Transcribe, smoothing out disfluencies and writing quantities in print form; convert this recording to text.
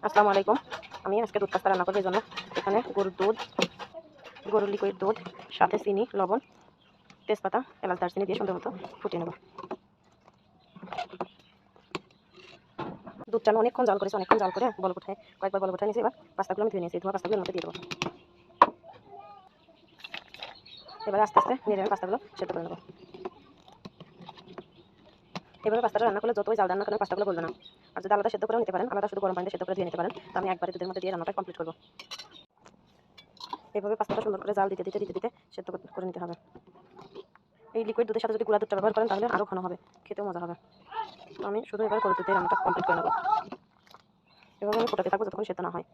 আসসালামু আলাইকুম। আমি আজকে দুধ পাস্তা রান্না করব। এজন্য এখানে গরুর লিকুইড দুধ, সাথে চিনি, লবণ, তেজপাতা, এলাচ, দারচিনি দিয়ে সুন্দর মতো ফুটিয়ে নেব। দুধটা আমি অনেকক্ষণ জাল করেছি, অনেকক্ষণ জাল করে কয়েকবার বলক উঠায় নিয়েছি। এবার পাস্তাগুলো আমি ধুয়ে নিয়েছি, ধোয়া পাস্তাগুলোর মধ্যে দিয়ে দেবো। এবার আস্তে আস্তে নেড়ে আমি পাস্তাগুলো সেদ্ধ করে নেব। এভাবে পাস্তাটা রান্না করলে যতই জাল রান্না করেন পাস্তাগুলো বলবে না। আর যদি আলাদা সেদ্ধ করে নিতে পারেন, আলাদা শুধু গরম পানিতে সেদ্ধ করে দিয়ে নিতে পারেন। তো আমি একবারে দুধের মধ্যে দিয়ে রান্নাটা কমপ্লিট করবো। এভাবে পাস্তাটা সুন্দর করে জাল দিতে সেদ্ধ করে নিতে হবে। এই লিকুইড দুধের সাথে যদি গুঁড়া দুধটা ব্যবহার করেন তাহলে আরও ঘন হবে, খেতেও মজা হবে। তো আমি শুধু এবার গরুর দুধে রান্নাটা কমপ্লিট করে নেব। এভাবে আমি ফোটাতে থাকবো যতক্ষণ সেদ্ধ না হয়।